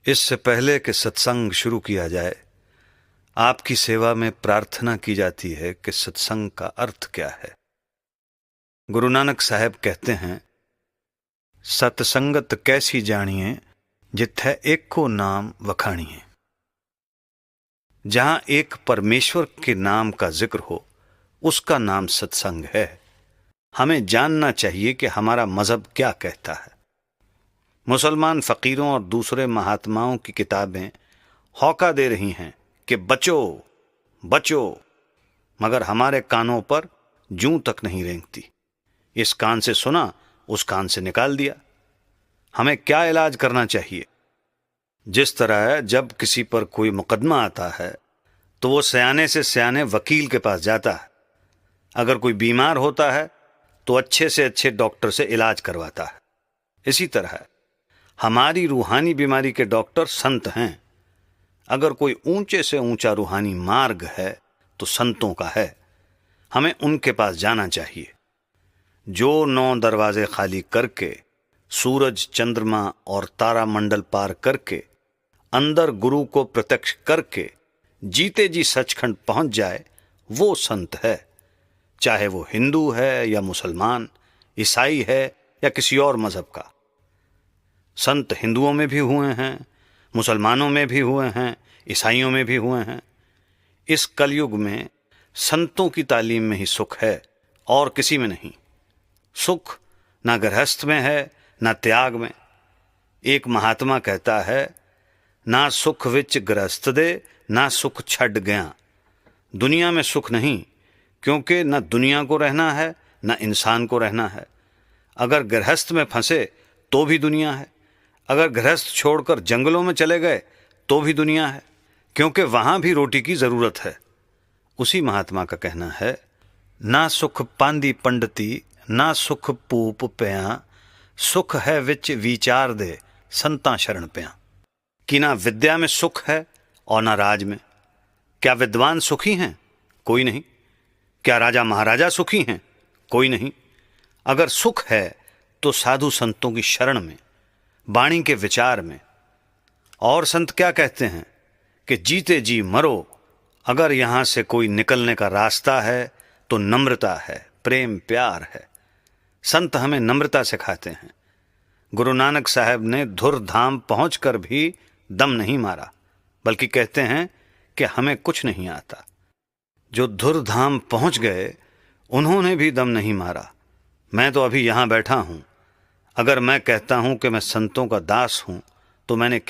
इससे पहले कि सत्संग शुरू किया जाए, आपकी सेवा में प्रार्थना की जाती है कि सत्संग का अर्थ क्या है। गुरु नानक साहब कहते हैं, सतसंगत कैसी जानिए जिथै एको नाम वखाणिए। जहां एक परमेश्वर के नाम का जिक्र हो, उसका नाम सत्संग है। हमें जानना चाहिए कि हमारा मजहब क्या कहता है। मुसलमान फकीरों और दूसरे महात्माओं की किताबें हौका दे रही हैं कि बचो बचो, मगर हमारे कानों पर जूं तक नहीं रेंगती। इस कान से सुना, उस कान से निकाल दिया। हमें क्या इलाज करना चाहिए? जिस तरह जब किसी पर कोई मुकदमा आता है तो वो सयाने से सयाने वकील के पास जाता है। अगर कोई बीमार होता है तो अच्छे से अच्छे डॉक्टर से इलाज करवाता है। इसी तरह हमारी रूहानी बीमारी के डॉक्टर संत हैं। अगर कोई ऊंचे से ऊंचा रूहानी मार्ग है तो संतों का है। हमें उनके पास जाना चाहिए। जो 9 दरवाजे खाली करके, सूरज, चंद्रमा और तारा मंडल पार करके, अंदर गुरु को प्रत्यक्ष करके जीते जी सचखंड पहुंच जाए, वो संत है। चाहे वो हिंदू है या मुसलमान, ईसाई है या किसी और मजहब का। संत हिंदुओं में भी हुए हैं, मुसलमानों में भी हुए हैं, ईसाइयों में भी हुए हैं। इस कलयुग में संतों की तालीम में ही सुख है और किसी में नहीं। सुख ना गृहस्थ में है ना त्याग में। एक महात्मा कहता है, ना सुख विच गृहस्थ दे, ना सुख छड़ गया। दुनिया में सुख नहीं, क्योंकि न दुनिया को रहना है न इंसान को रहना है। अगर गृहस्थ में फंसे तो भी दुनिया है। अगर गृहस्थ छोड़कर जंगलों में चले गए तो भी दुनिया है, क्योंकि वहां भी रोटी की जरूरत है। उसी महात्मा का कहना है, ना सुख पांदी पंडती, ना सुख पूप प्या, सुख है विच विचार दे, संता शरण प्या। कि ना विद्या में सुख है और ना राज में। क्या विद्वान सुखी हैं? कोई नहीं। क्या राजा महाराजा सुखी हैं? कोई नहीं। अगर सुख है तो साधु संतों की शरण में, वाणी के विचार में। और संत क्या कहते हैं कि जीते जी मरो। अगर यहां से कोई निकलने का रास्ता है तो नम्रता है, प्रेम प्यार है। संत हमें नम्रता सिखाते हैं। गुरु नानक साहब ने धुर धाम पहुंचकर भी दम नहीं मारा, बल्कि कहते हैं कि हमें कुछ नहीं आता। जो धुर धाम पहुंच गए उन्होंने भी दम नहीं मारा। मैं तो अभी यहां बैठा हूं। अगर मैं कहता हूं कि मैं संतों का दास हूं तो मैंने क्या